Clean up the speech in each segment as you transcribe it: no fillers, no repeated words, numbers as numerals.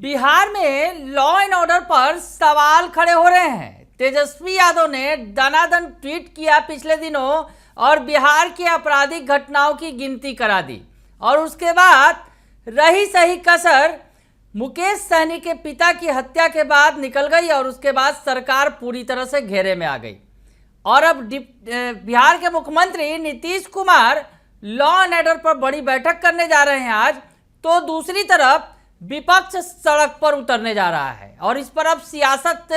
बिहार में law and order पर सवाल खड़े हो रहे हैं। तेजस्वी यादव ने दनादन ट्वीट किया पिछले दिनों और बिहार की आपराधिक घटनाओं की गिनती करा दी और उसके बाद रही सही कसर मुकेश सहनी के पिता की हत्या के बाद निकल गई और उसके बाद सरकार पूरी तरह से घेरे में आ गई। और अब बिहार के मुख्यमंत्री Nitish Kumar law and order पर बड़ी बैठक करने जा रहे हैं आज, तो दूसरी तरफ विपक्ष सड़क पर उतरने जा रहा है और इस पर अब सियासत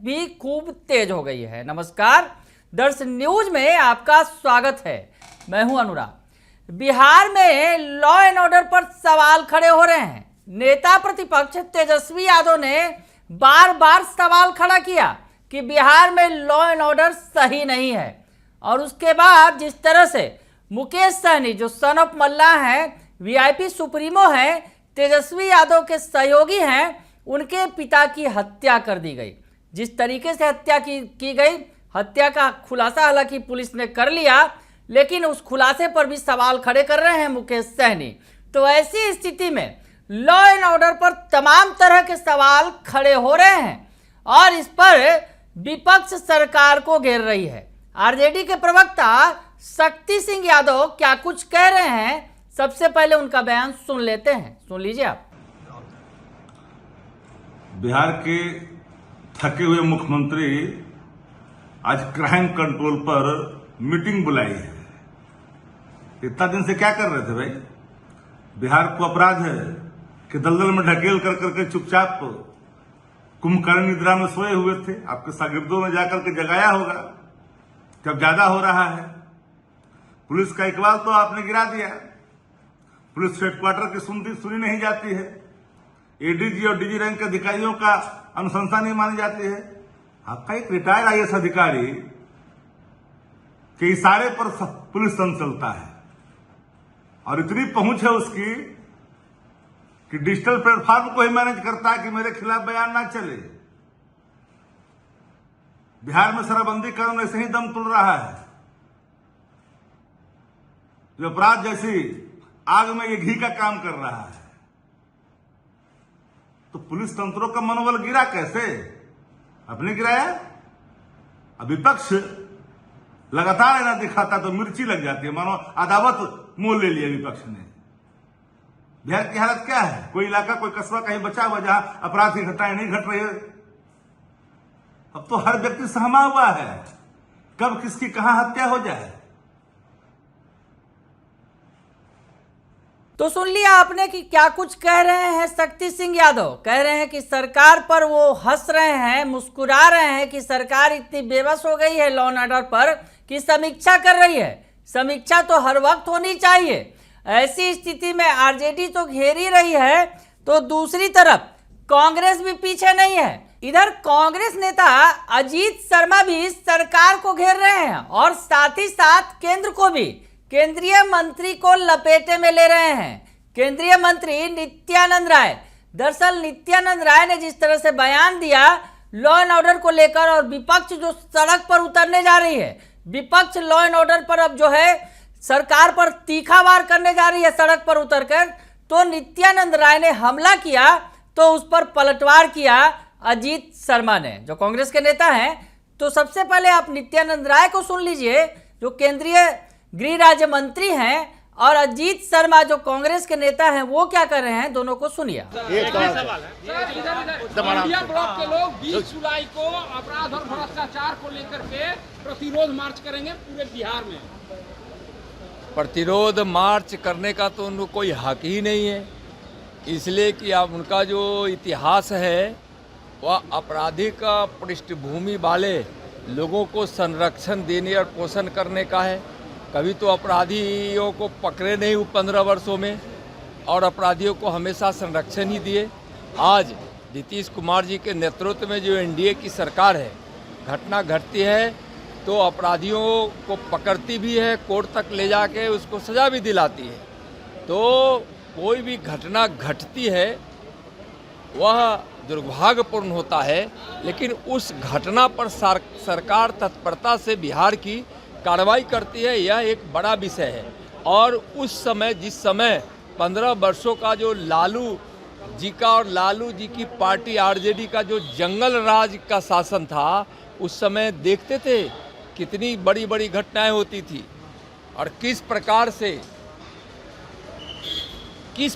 भी खूब तेज हो गई है। नमस्कार, दर्शन न्यूज में आपका स्वागत है। मैं हूं अनुराग। बिहार में लॉ एंड ऑर्डर पर सवाल खड़े हो रहे हैं। नेता प्रतिपक्ष तेजस्वी यादव ने बार बार सवाल खड़ा किया कि बिहार में लॉ एंड ऑर्डर सही नहीं है और उसके बाद जिस तरह से मुकेश सहनी जो सन ऑफ मल्ला हैं, वीआईपी सुप्रीमो हैं, तेजस्वी यादव के सहयोगी हैं, उनके पिता की हत्या कर दी गई। जिस तरीके से हत्या की गई, हत्या का खुलासा हालांकि पुलिस ने कर लिया, लेकिन उस खुलासे पर भी सवाल खड़े कर रहे हैं मुकेश सहनी। तो ऐसी स्थिति में लॉ एंड ऑर्डर पर तमाम तरह के सवाल खड़े हो रहे हैं और इस पर विपक्ष सरकार को घेर रही है। आरजेडी के प्रवक्ता शक्ति सिंह यादव क्या कुछ कह रहे हैं, सबसे पहले उनका बयान सुन लेते हैं। सुन लीजिए आप। बिहार के थके हुए मुख्यमंत्री आज क्राइम कंट्रोल पर मीटिंग बुलाई है। इतना दिन से क्या कर रहे थे भाई? बिहार को अपराध है कि दलदल में ढकेल कर करके चुपचाप कुंभकर्ण निद्रा में सोए हुए थे। आपके शागिर्दों ने जाकर के जगाया होगा कि अब ज्यादा हो रहा है। पुलिस का इकबाल तो आपने गिरा दिया। पुलिस हेडक्वार्टर की सुनी नहीं जाती है। एडीजी और डीजी रैंक के अधिकारियों का अनुशंसा नहीं मानी जाती है। आपका एक रिटायर्ड आईएएस अधिकारी के इशारे पर पुलिस तंत्र चलता है और इतनी पहुंच है उसकी कि डिजिटल प्लेटफॉर्म को ही मैनेज करता है कि मेरे खिलाफ बयान ना चले। बिहार में शराबबंदी कानून ऐसे ही दम तुल रहा है। जो अपराध जैसी आग में ये घी का काम कर रहा है, तो पुलिस तंत्रों का मनोबल गिरा कैसे? अपने गिराया। अब विपक्ष लगातार ऐना दिखाता तो मिर्ची लग जाती है, मानो अदावत मोल ले लिया विपक्ष ने। बिहार की हालत क्या है? कोई इलाका, कोई कस्बा कहीं बचा हुआ जहां अपराध की घटनाएं नहीं घट रही है। अब तो हर व्यक्ति सहमा हुआ है कब किसकी कहां हत्या हो जाए। तो सुन लिया आपने कि क्या कुछ कह रहे हैं शक्ति सिंह यादव। कह रहे हैं कि सरकार पर वो हंस रहे हैं, मुस्कुरा रहे हैं कि सरकार इतनी बेबस हो गई है लॉ एंड ऑर्डर पर कि समीक्षा कर रही है। समीक्षा तो हर वक्त होनी चाहिए। ऐसी स्थिति में आरजेडी तो घेर ही रही है, तो दूसरी तरफ कांग्रेस भी पीछे नहीं है। इधर कांग्रेस नेता अजीत शर्मा भी सरकार को घेर रहे हैं और साथ ही साथ केंद्र को भी, केंद्रीय मंत्री को लपेटे में ले रहे हैं। केंद्रीय मंत्री नित्यानंद राय, दरअसल नित्यानंद राय ने जिस तरह से बयान दिया लॉ एंड ऑर्डर को लेकर और विपक्ष जो सड़क पर उतरने जा रही है, विपक्ष लॉ एंड ऑर्डर पर अब जो है सरकार पर तीखा वार करने जा रही है सड़क पर उतरकर, तो नित्यानंद राय ने हमला किया तो उस पर पलटवार किया अजीत शर्मा ने, जो कांग्रेस के नेता हैं। तो सबसे पहले आप नित्यानंद राय को सुन लीजिए जो केंद्रीय गृह राज्य मंत्री हैं, और अजीत शर्मा जो कांग्रेस के नेता हैं वो क्या कर रहे हैं, दोनों को सुनिए। ब्लॉक के लोग 20 जुलाई को अपराध और भ्रष्टाचार को लेकर के प्रतिरोध मार्च करेंगे पूरे बिहार में। प्रतिरोध मार्च करने का तो उनको कोई हक ही नहीं है, इसलिए कि अब उनका जो इतिहास है वह आपराधिक पृष्ठभूमि वाले लोगों को संरक्षण देने और पोषण करने का है। कभी तो अपराधियों को पकड़े नहीं 15 वर्षों में और अपराधियों को हमेशा संरक्षण ही दिए। आज नीतीश कुमार जी के नेतृत्व में जो एनडीए की सरकार है, घटना घटती है तो अपराधियों को पकड़ती भी है, कोर्ट तक ले जाके उसको सज़ा भी दिलाती है। तो कोई भी घटना घटती है वह दुर्भाग्यपूर्ण होता है, लेकिन उस घटना पर सरकार तत्परता से बिहार की कार्रवाई करती है, यह एक बड़ा विषय है। और उस समय जिस समय 15 वर्षों का जो लालू जी का और लालू जी की पार्टी आरजेडी का जो जंगल राज का शासन था, उस समय देखते थे कितनी बड़ी बड़ी घटनाएं होती थी और किस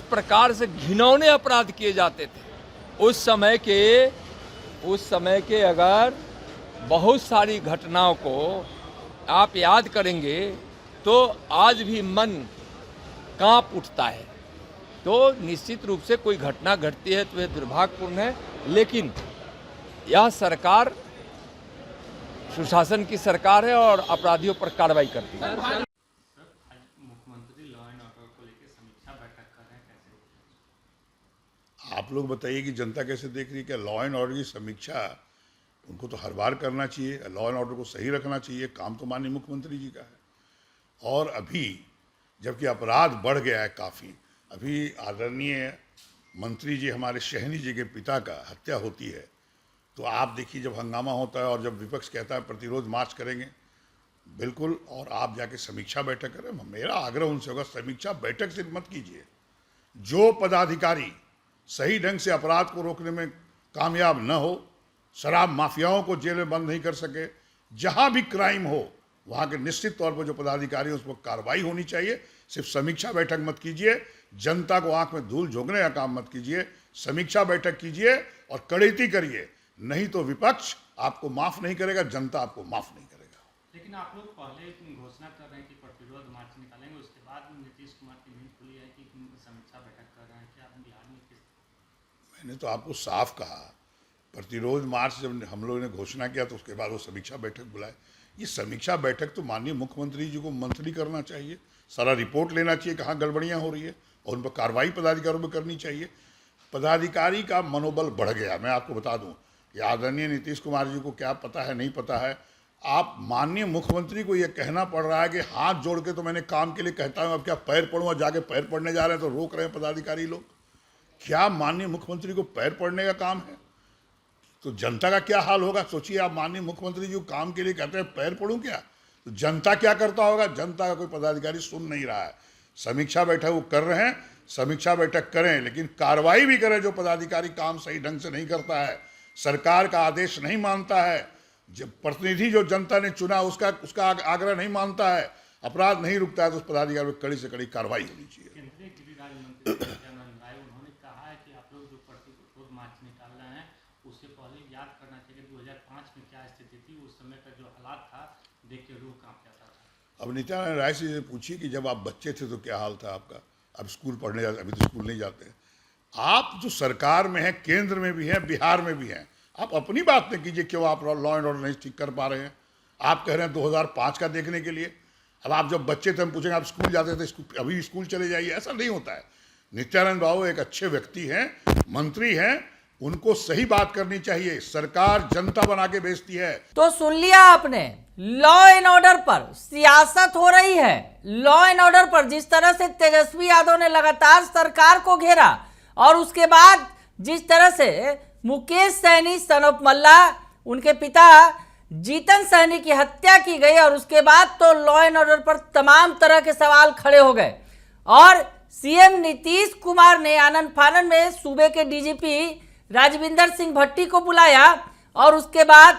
प्रकार से घिनौने अपराध किए जाते थे। उस समय के अगर बहुत सारी घटनाओं को आप याद करेंगे तो आज भी मन कांप उठता है। तो निश्चित रूप से कोई घटना घटती है तो यह दुर्भाग्यपूर्ण है, लेकिन यह सरकार सुशासन की सरकार है और अपराधियों पर कार्रवाई करती है। मुख्यमंत्री लॉ एंड ऑर्डर को लेकर समीक्षा बैठक कर रहे हैं, कैसे? आप लोग बताइए कि जनता कैसे देख रही है? क्या लॉ एंड ऑर्डर की समीक्षा उनको तो हर बार करना चाहिए, लॉ एंड ऑर्डर को सही रखना चाहिए, काम तो माननीय मुख्यमंत्री जी का है। और अभी जबकि अपराध बढ़ गया है काफ़ी, अभी आदरणीय मंत्री जी हमारे शहनी जी के पिता का हत्या होती है, तो आप देखिए जब हंगामा होता है और जब विपक्ष कहता है प्रतिरोध मार्च करेंगे, बिल्कुल, और आप जाके समीक्षा बैठक करें। मेरा आग्रह उनसे होगा, समीक्षा बैठक सिर्फ मत कीजिए। जो पदाधिकारी सही ढंग से अपराध को रोकने में कामयाब न हो, शराब माफियाओं को जेल में बंद नहीं कर सके, जहां भी क्राइम हो वहां के निश्चित तौर पर जो पदाधिकारी उस पर कार्रवाई होनी चाहिए। सिर्फ समीक्षा बैठक मत कीजिए, जनता को आंख में धूल झोंकने का काम मत कीजिए, समीक्षा बैठक कीजिए और कड़ीती करिए, नहीं तो विपक्ष आपको माफ नहीं करेगा, जनता आपको माफ नहीं करेगा। लेकिन आप लोग पहले घोषणा कर रहे हैं कि प्रतिरोध मार्च निकालेंगे, उसके बाद नीतीश कुमार की नींद खुली है कि समीक्षा बैठक कर रहे हैं, कि आप बिहार में किस? मैंने तो आपको साफ कहा, प्रतिरोध मार्च जब हम लोगों ने घोषणा किया तो उसके बाद वो समीक्षा बैठक बुलाए। ये समीक्षा बैठक तो माननीय मुख्यमंत्री जी को मंथली करना चाहिए, सारा रिपोर्ट लेना चाहिए कहाँ गड़बड़ियाँ हो रही है और उन पर कार्रवाई पदाधिकारियों पर करनी चाहिए। पदाधिकारी का मनोबल बढ़ गया। मैं आपको बता दूं कि आदरणीय नीतीश कुमार जी को क्या पता है नहीं पता है, आप माननीय मुख्यमंत्री को यह कहना पड़ रहा है कि हाथ जोड़ के तो मैंने काम के लिए कहता हूँ, अब क्या पैर पड़ूँ, और जाके पैर पड़ने जा रहे हैं तो रोक रहे हैं पदाधिकारी लोग। क्या माननीय मुख्यमंत्री को पैर पड़ने का काम है? तो जनता का क्या हाल होगा सोचिए। आप माननीय मुख्यमंत्री जी को काम के लिए कहते हैं पैर पड़ूं क्या, तो जनता क्या करता होगा? जनता का कोई पदाधिकारी सुन नहीं रहा है। समीक्षा बैठक वो कर रहे हैं, समीक्षा बैठक करें, लेकिन कार्रवाई भी करें। जो पदाधिकारी काम सही ढंग से नहीं करता है, सरकार का आदेश नहीं मानता है, जब प्रतिनिधि जो जनता ने चुना उसका आग्रह नहीं मानता है, अपराध नहीं रुकता है, तो उस पदाधिकारी पर कड़ी से कड़ी कार्रवाई होनी चाहिए। केंद्रीय गृह राज्य मंत्री नित्यानंद राय उन्होंने कहा है कि आप लोग जो प्रतिरोध मार्च निकाल रहे हैं उससे पहले याद करना चाहिए 2005 में क्या स्थिति थी, उस समय का जो हालात था देख के रूह कांप जाता था। अब नित्यानंद राय से पूछिए कि जब आप बच्चे थे तो क्या हाल था आपका, अब स्कूल पढ़ने जाते, अभी तो स्कूल नहीं जाते। आप जो सरकार में हैं, केंद्र में भी हैं, बिहार में भी हैं, आप अपनी बात नहीं कीजिए क्यों आप लॉ एंड ऑर्डर नहीं ठीक कर पा रहे हैं। आप कह रहे हैं 2005 का देखने के लिए। अब आप जब बच्चे थे हम पूछेंगे आप स्कूल जाते थे, अभी स्कूल चले जाइए, ऐसा नहीं होता है। नित्यानंद बाबू एक अच्छे व्यक्ति हैं, मंत्री हैं, उनको सही बात करनी चाहिए। सरकार जनता बना के भेजती है। तो सुन लिया आपने, लॉ एंड ऑर्डर पर सियासत हो रही है। लॉ एंड ऑर्डर पर जिस तरह से तेजस्वी यादव ने लगातार सरकार को घेरा और उसके बाद जिस तरह से मुकेश सहनी सन ऑफ मल्ला, उनके पिता जीतन सहनी की हत्या की गई और उसके बाद तो लॉ एंड ऑर्डर पर तमाम तरह के सवाल खड़े हो गए और सीएम नीतीश कुमार ने आनन फानन में सूबे के डीजीपी राजविंदर सिंह भट्टी को बुलाया और उसके बाद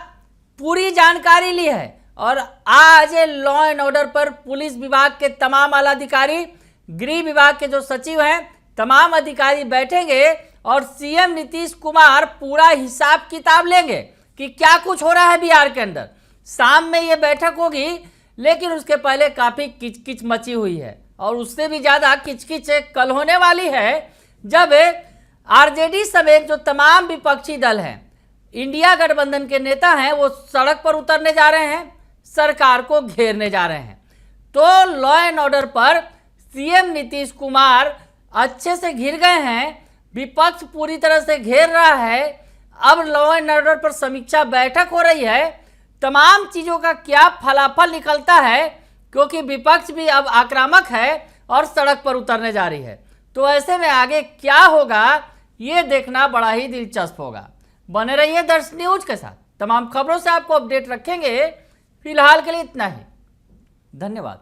पूरी जानकारी ली है। और आज लॉ एंड ऑर्डर पर पुलिस विभाग के तमाम आला अधिकारी, गृह विभाग के जो सचिव हैं, तमाम अधिकारी बैठेंगे और सीएम नीतीश कुमार पूरा हिसाब किताब लेंगे कि क्या कुछ हो रहा है बिहार के अंदर। शाम में ये बैठक होगी, लेकिन उसके पहले काफी किचकिच मची हुई है और उससे भी ज्यादा किचकिच कल होने वाली है जब आरजेडी समेत जो तमाम विपक्षी दल हैं, इंडिया गठबंधन के नेता हैं, वो सड़क पर उतरने जा रहे हैं, सरकार को घेरने जा रहे हैं। तो लॉ एंड ऑर्डर पर सीएम नीतीश कुमार अच्छे से घिर गए हैं, विपक्ष पूरी तरह से घेर रहा है। अब लॉ एंड ऑर्डर पर समीक्षा बैठक हो रही है, तमाम चीज़ों का क्या फलाफल निकलता है, क्योंकि विपक्ष भी अब आक्रामक है और सड़क पर उतरने जा रही है। तो ऐसे में आगे क्या होगा ये देखना बड़ा ही दिलचस्प होगा। बने रहिए दर्श न्यूज के साथ, तमाम खबरों से आपको अपडेट रखेंगे। फिलहाल के लिए इतना ही, धन्यवाद।